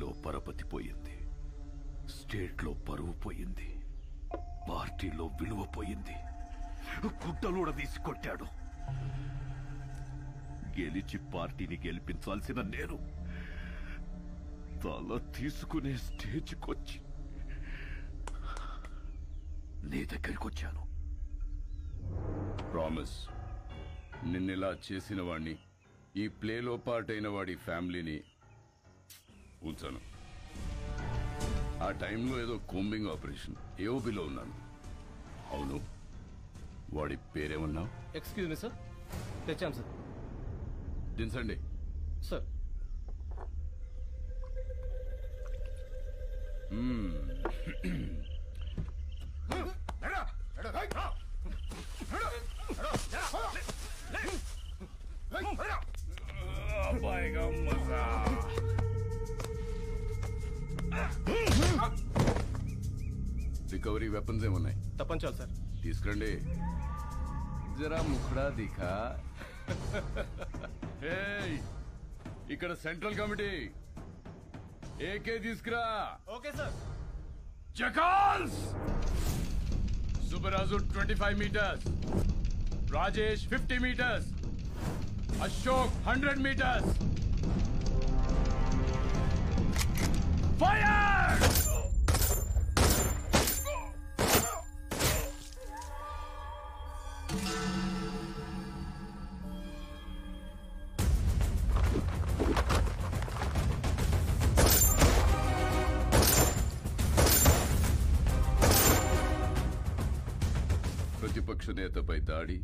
ఫ్యామిలీలో పరపతి పోయింది, స్టేట్లో పరువు పోయింది, పార్టీలో విలువ పోయింది. గుడ్డలూడ తీసి కొట్టాడు. గెలిచి పార్టీని గెలిపించాల్సిన నేను తల తీసుకునే స్టేజ్కొచ్చి నీ దగ్గరికి వచ్చాను. ప్రామిస్, నిన్నెలా చేసిన వాణ్ణి, ఈ ప్లేలో పార్ట్ అయిన వాడి ఫ్యామిలీని ఉంచాను. ఆ టైంలో ఏదో కోంబింగ్ ఆపరేషన్ ఏఓబిలో ఉన్నాను. అవును, వాడి పేరేమన్నావు? ఎక్స్క్యూజ్ మీ సార్, తెచ్చాం సార్. దించండి సార్. రికవరీ వెపన్స్ ఏమున్నాయి? తప్పంచాలి సార్. తీసుకురండి. జరా ముఖడా దిఖా. ఇక్కడ సెంట్రల్ కమిటీ, ఏకే తీసుకురా. Okay sir. జకాల్స్. Subbaraju 25 meters, Rajesh 50 meters, Ashok 100 meters. Fire! ప్రతిపక్ష నేతపై దాడి,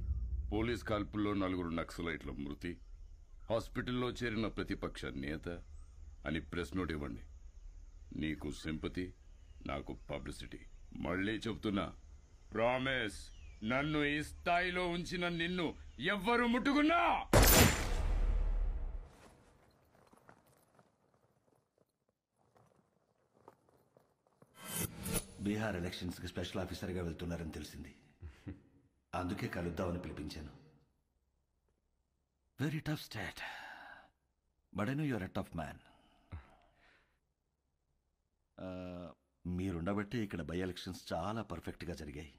పోలీస్ కాల్పుల్లో 4 నక్సలైట్ల మృతి, హాస్పిటల్లో చేరిన ప్రతిపక్ష నేత అని ప్రెస్ నోట్ ఇవ్వండి. నీకు సింపతి, నాకు పబ్లిసిటీ. మళ్ళీ చెబుతున్నా, ప్రామిస్, నన్ను ఈ స్థాయిలో ఉంచిన నిన్ను ఎవ్వరు ముట్టుకున్నా బీహార్ ఎలక్షన్స్ కి స్పెషల్ ఆఫీసర్గా వెళ్తున్నారని తెలిసింది. అందుకే కలుద్దామని పిలిపించాను. Very tough state, but I know your a tough man. మీరుండబట్టి ఇక్కడ బై ఎలక్షన్స్ చాలా పర్ఫెక్ట్గా జరిగాయి.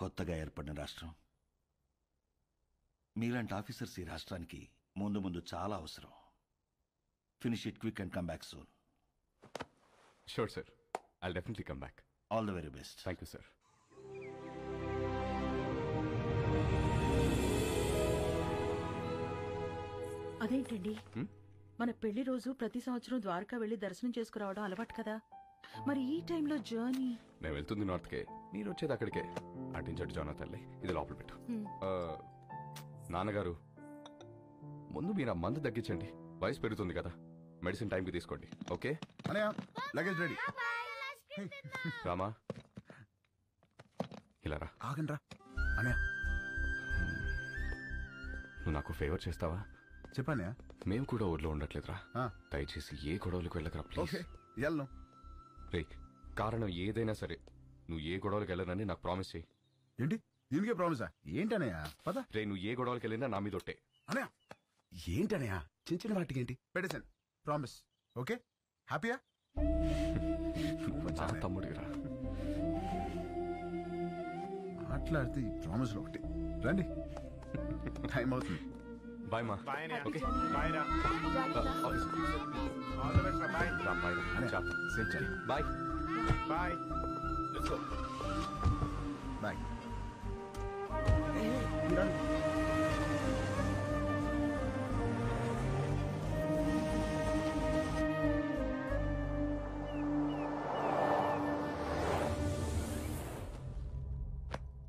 కొత్తగా ఏర్పడిన రాష్ట్రం, మీలాంటి ఆఫీసర్స్ ఈ రాష్ట్రానికి ముందు ముందు చాలా అవసరం. Finish it quick and come back soon. Sure, sir. I'll definitely come back. All the very best. Thank you, sir. అదేంటండి, మన పెళ్లి రోజు ప్రతి సంవత్సరం ద్వారకా వెళ్లి దర్శనం చేసుకురావడం అలవాటు కదా. మరి ఈ టైంలో జర్నీ? నేను వెళ్తుంది నార్త్కే, మీరు వచ్చేది అక్కడికే. అటించట్టు జానా తల్లి, ఇది లోపల పెట్టు. నాన్నగారు, ముందు మీరు ఆ మందు తగ్గించండి, వయసు పెరుగుతుంది కదా. మెడిసిన్ టైంకి తీసుకోండి, ఓకే? Luggage ready. రామా, ఇలా రా. ఆగండి రా అనయా. నువ్వు నాకు ఫేవర్ చేస్తావా? చెప్పానయా. మేము కూడా ఊర్లో ఉండట్లేదురా, దయచేసి ఏ గొడవలకు వెళ్ళకరా ప్లీజ్. రే, కారణం ఏదైనా సరే నువ్వు ఏ గొడవలకు వెళ్ళనని నాకు ప్రామిస్ చేయి. ఏంటి దీనికే ప్రామిసా? ఏంటనయా పద. రే, నువ్వు ఏ గొడవలకు వెళ్ళినా నా మీద ఒట్టే. అనయా ఏంటనయా, చిన్న చిన్న వాటికి ఏంటి? పెట్టేశాను, ప్రామిస్. ఓకే, హ్యాపీయా? నా తమ్ముడిరా. మాట్లాడితే ఈ ప్రామిస్లో ఒకటి. రండి, టైం అవుతుంది. బాయ్ మా. ఓకే బాయ్ రా. Bye bye. Let's go. Bye.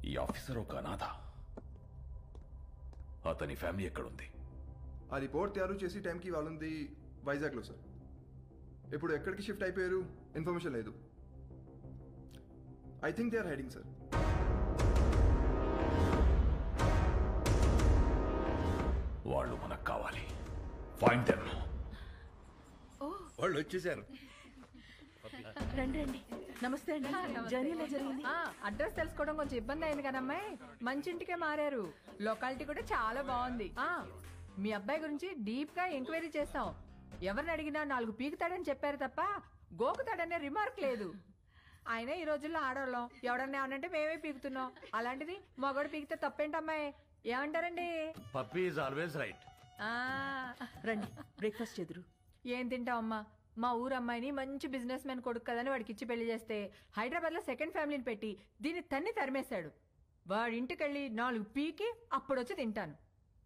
ఈ ఆఫీసర్ ఒక అనాథ. అతని ఫ్యామిలీ ఎక్కడుంది? ఆ రిపోర్ట్ తయారు చేసి టైంకి వాళ్ళుంది వైజాగ్లో సార్. ఇప్పుడు ఎక్కడికి షిఫ్ట్ అయిపోయారు ఇన్ఫర్మేషన్ లేదు. I think they are hiding sir. వాళ్ళు మనకు కావాలి. Find them. వాళ్ళు వచ్చేసారు. రండి రండి. నమస్తే అండి. జర్నీలో జరిగింది. అడ్రస్ తెలుసుకోవడం కొంచెం ఇబ్బంది అయింది కదమ్మాయి. మంచి ఇంటికే మారారు. లొకాలిటీ కూడా చాలా బాగుంది. మీ అబ్బాయి గురించి డీప్ గా ఎంక్వైరీ చేస్తాం. ఎవరిని అడిగినా 4 పీకుతాడని చెప్పారు తప్ప గోకుతాడనే రిమార్క్ లేదు. ఆయన ఈ రోజుల్లో ఆడవాళ్ళం, ఎవడన్నా ఏమనంటే మేమే పీకుతున్నాం. అలాంటిది మగోడు పీకితే తప్పేంటమ్మాయి? ఏమంటారండి? Puppy is always right. ఆ, రండి బ్రేక్ఫాస్ట్ చెదురు. ఏం తింటావమ్మా? మా ఊరు అమ్మాయిని మంచి బిజినెస్ మ్యాన్ కొడుకు కదని వాడికి ఇచ్చి పెళ్లి చేస్తే హైదరాబాద్ లో సెకండ్ ఫ్యామిలీని పెట్టి దీన్ని తరిమేశాడు. వాడి ఇంటికెళ్ళి 4 పీకి అప్పుడొచ్చి తింటాను.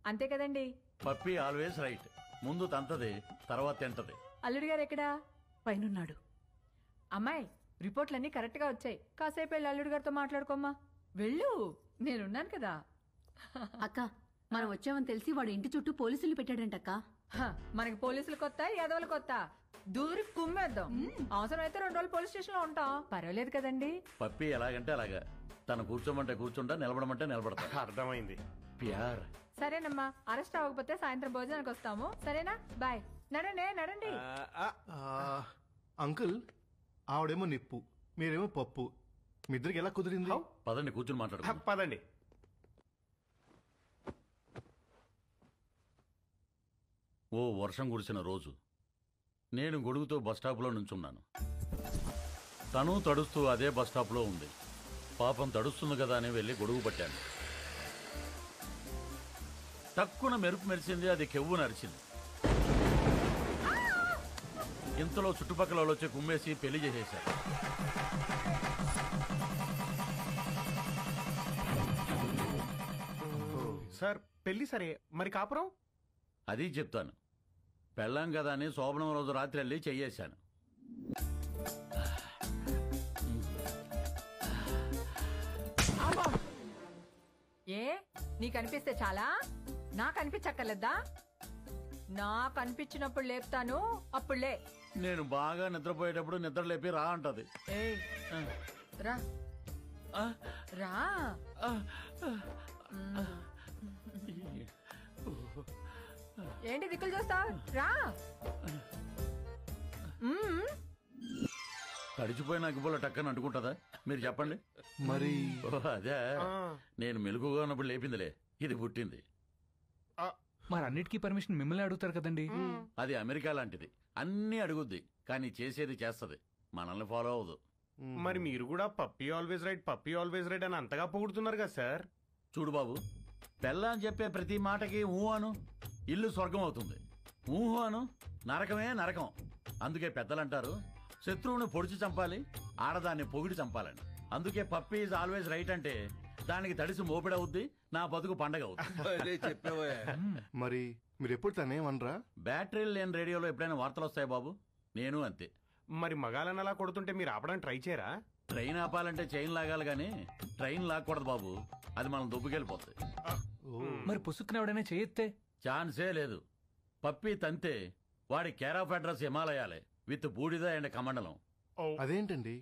అంతే కదండి? Puppy always right. ముందు తంతది, తర్వాత తింటది. అల్లుడి గారు ఎక్కడా? పైనున్నాడు. అమ్మాయి, రిపోర్ట్లన్నీ కరెక్ట్ గా వచ్చాయి. కాసేపు వెళ్ళి అల్లుడి గారితో మాట్లాడుకోమ్మా. వెళ్ళు, నేనున్నాను కదా. అక్క, మనం వచ్చామని తెలిసి వాడు ఇంటి చుట్టూ పోలీసులు పెట్టాడంటక్క. మనకి పోలీసులు కొత్త, యాదవులు కొత్త. దూరి కుమ్మేద్దాం. అవసరమైతే 2 రోజులు పోలీస్ స్టేషన్ లో ఉంటాం. పర్వాలేదు కదండి? పప్పీ ఎలాగంటే అలాగా. తను కూర్చోమంటే కూర్చుంటా, నిలబడమంటే నిలబడతా. అర్థమైంది. ప్యార్. సరేనమ్మా, అరెస్ట్ అవ్వకపోతే సాయంత్రం భోజనానికి వస్తాము. సరేనా? బాయ్. నడండి. అంకుల్, ఆవిడేమో నిప్పు, మీరేమో పప్పు. మీ ఇద్దరికి ఎలా కుదిరింది? పదండి, కూర్చుని మాట్లాడు. పదండి. ఓ వర్షం కురిసిన రోజు నేను గొడుగుతో బస్టాప్లో నుంచున్నాను. తను తడుస్తూ అదే బస్టాప్లో ఉంది. పాపం తడుస్తుంది కదా అని వెళ్ళి గొడుగు పట్టాను. తక్కువ మెరుపు మెరిసింది, అది కెవ్వు నరిచింది. ఇంతలో చుట్టుపక్కల వాళ్ళు వచ్చి కుమ్మేసి పెళ్లి చేసేశారు. సార్ పెళ్లి సరే, మరి కాపురం? అది చెప్తాను. పెళ్ళాం కదా అని శోభనం రోజు రాత్రి వెళ్ళి చెయ్యేశాను. ఏ నీకు అనిపిస్తే చాలా? నాకు అనిపించక్కర్లేదా? నాకు అనిపించినప్పుడు లేపుతాను, అప్పుడులే. నేను బాగా నిద్రపోయేటప్పుడు నిద్ర లేపి రా అంటది. రా రా. ఏంటి దిక్కులు చూస్తావు? రా. తడిచిపోయిన అగ్గిపుల్ల టక్కని అంటుకుంటుందా? మీరు చెప్పండి. మరి అదే నేను మెలుగుగా ఉన్నప్పుడు లేపిందిలే, ఇది పుట్టింది. మరి అన్నిటికీ పర్మిషన్ మిమ్మల్ని అడుగుతారు కదండి. అది అమెరికా లాంటిది, అన్నీ అడుగుద్ది కానీ చేసేది చేస్తది, మనల్ని ఫాలో అవ్వదు. మరి మీరు కూడా పప్పీ ఆల్వేస్ రైట్ అని అంతగా పొగుడుతున్నారు కదా సార్. చూడు బాబు, పెళ్ళాం చెప్పే ప్రతి మాటకి ఊహు అను, ఇల్లు స్వర్గం అవుతుంది. ఊహు అను, నరకమే నరకం. అందుకే పెద్దలంటారు, శత్రువుని పొడిచి చంపాలి, ఆడదాన్ని పొగిడి చంపాలని. అందుకే పప్పీ ఈజ్ ఆల్వేస్ రైట్ అంటే దానికి తడిసి మోపిడవుద్ది, నా బతుకు పండగ అవుతుంది. మరి మీరు ఎప్పుడు తనేమనరా? బ్యాటరీలు లేని రేడియోలో ఎప్పుడైనా వార్తలు వస్తాయి బాబు, నేను అంతే. మరి మగాలని అలా కొడుతుంటే మీరు ఆపడానికి ట్రై చేయరా? ట్రైన్ ఆపాలంటే చైన్ లాగాలి కానీ ట్రైన్ లాక్కూడదు బాబు, అది మనం దుబ్బుకెళ్ళిపోతుంది. మరి పుసుక్కున ఎవడైనా చేయెత్తే? ఛాన్సే లేదు. పప్పీ తంతే వాడి కేర్ ఆఫ్ అడ్రస్ హిమాలయాలే, విత్ బూడిద అండ్ కమండలం. అదేంటండి?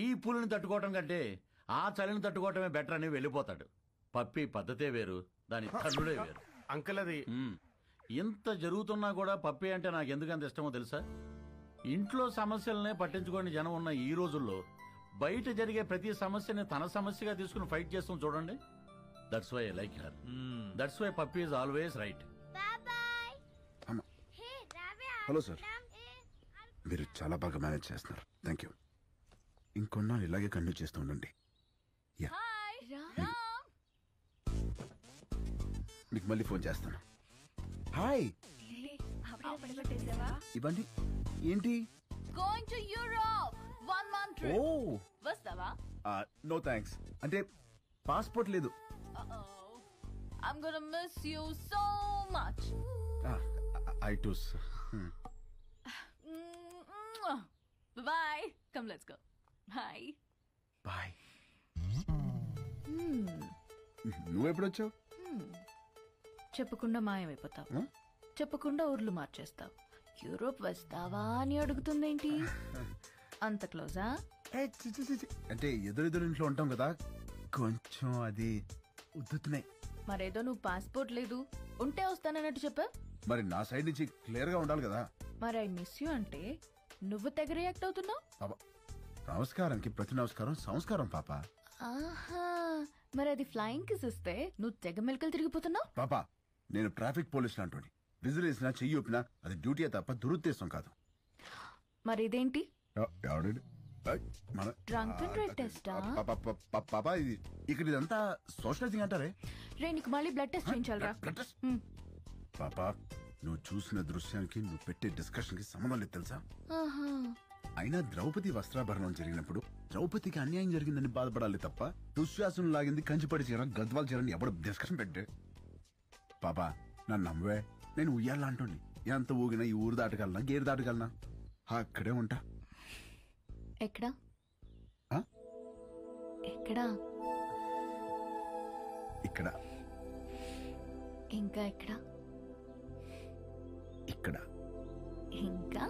ఈ పులిని తట్టుకోవటం కంటే ఆ చలిని తట్టుకోవటమే బెటర్ అని వెళ్ళిపోతాడు. పప్పీ పద్ధతే వేరు, దాని తల్లుడే వేరు. అంకుల్ అది ఇంత జరుగుతున్నా కూడా పప్పీ అంటే నాకు ఎందుకంత ఇష్టమో తెలుసా? ఇంట్లో సమస్యలనే పట్టించుకోని జనం ఉన్న ఈ రోజుల్లో బయట జరిగే ప్రతి సమస్యని తన సమస్యగా తీసుకుని ఫైట్ చేస్తాం చూడండి. That's why I like her. That's why puppy is always right. Hello sir, మీరు చాలా బాగా మేనేజ్ చేస్తున్నారు. Thank you. ఇంకొన్నాళ్ళు ఇలాగే కంటిన్యూ చేస్తూ ఉండండి. మీకు మళ్ళీ ఫోన్ చేస్తాను. హాయ్, ఇవ్వండి. ఏంటి? Going to Europe 1 month trip. ఓ, వస్తావా? No thanks. అంటే పాస్పోర్ట్ లేదు. I'm gonna miss you so much. I too. Bye. Come, let's go. Bye. Bye. నువ్వు ఎప్పుడు వచ్చావు? చెప్పకుండా మాయమైపోతావు, చెప్పకుండా ఊర్లు మార్చేస్తావు. యూరోప్ వస్తావా అని అడుగుతుందేంటి? అంత క్లోజా? అంటే ఎదురెదురు ఇంట్లో ఉంటాం కదా, కొంచెం అది ఉద్దుతున్నాయి. మరేదో నువ్వు పాస్పోర్ట్ లేదు, ఉంటే వస్తానన్నట్టు చెప్పా. మరి నా సైడ్ నుంచి క్లియర్ గా ఉండాలి కదా. మరి ఐ మిస్ యూ అంటే నువ్వు తెగ రియాక్ట్ అవుతున్నావు. నమస్కారానికి ప్రతి నమస్కారం సంస్కారం పాప. ఆహా, మరి అది ఫ్లయింగ్ కిస్ ఇస్తే నువ్వు తెగ మెలకలు తిరిగిపోతున్నావు. పాప, నేను ట్రాఫిక్ పోలీస్ లాంటి విజిల్ వేసినా చెయ్యి ఊపినా అది డ్యూటీ తప్ప దురుద్దేశం కాదు. మరి ఇదేంటి? ఎవడండి? మన డ్రంక్ అండ్ డ్రైవ్ టెస్టా? పాపా ఇది ఇక్కడ ఇదంతా సోషలైజింగ్ అంటారే. రే నీకు మళ్ళీ బ్లడ్ టెస్ట్ చేయించాలరా? పాపా నువ్వు చూసిన దృశ్యానికి నువ్వు పెట్టే డిస్కషన్ కి సంబంధం లేదు తెలుసా? అయినా ద్రౌపది వస్త్రాభరణం జరిగినప్పుడు ద్రౌపదికి అన్యాయం జరిగిందని బాధపడాలి తప్ప దుశ్శాసనం లాగింది కంచిపడి చీర గద్వాల చీరని ఎవడు డిస్కషన్ పెట్టే. పాపా నన్ను నమ్మవే, నేను ఉయ్యాలా అంటోండి. ఎంత ఊగినా ఈ ఊరు దాటగలనా గేరు దాటగలనా? అక్కడే ఉంటా. ఎక్కడా ఎక్కడా? ఇక్కడ. ఇంకా ఎక్కడా? ఇక్కడ. ఇంకా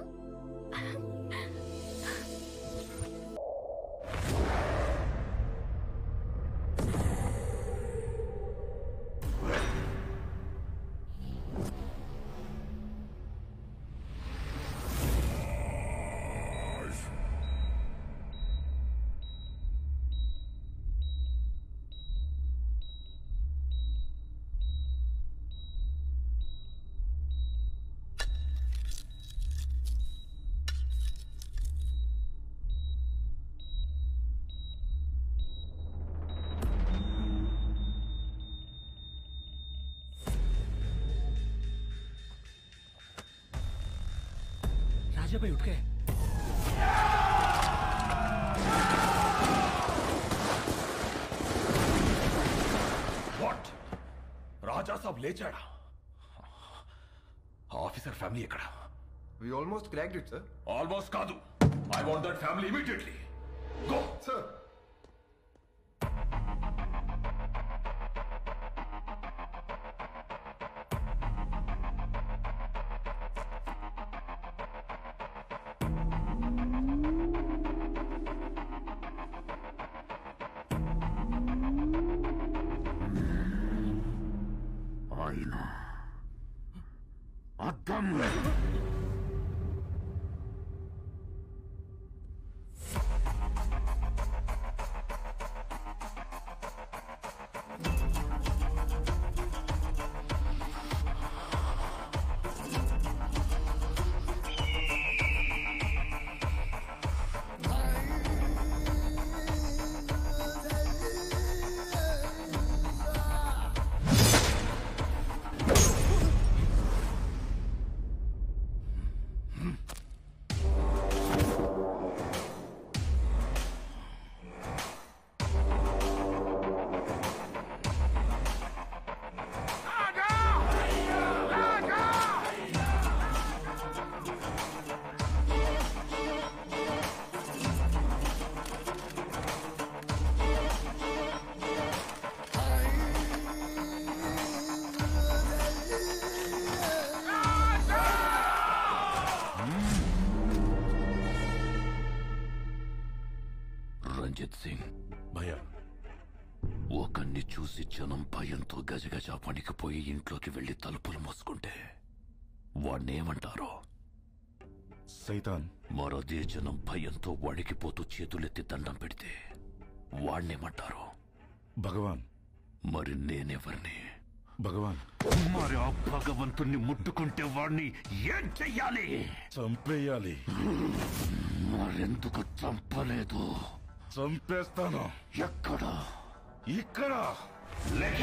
भाई उठ गए। What? రాజా సాబ్ లేచాడా? ఆఫీసర్ ఫ్యామిలీ ఎక్కడ? We almost cracked it, sir. Almost కాదు. I want that family immediately. Go, sir. Ranjit Singh భయ్యా, ఒకరిని చూసి జనం భయంతో గజగజ వణికిపోయి ఇంట్లోకి వెళ్లి తలుపులు మూసుకుంటే వాణ్ణేమంటారో? సైతాన్. మరదే జనం భయంతో వణికిపోతూ చేతులెత్తి దండం పెడితే వాణ్ణేమంటారో? భగవాన్. మరి నేనెవరిని? భగవాన్. మరి ఆ భగవంతుణ్ణి ముట్టుకుంటే వాణ్ణి ఏం చెయ్యాలి? చంపేయాలి. మరెందుకు చంపలేదు? చంపేస్తాను. ఎక్కడ? ఇక్కడ. లేక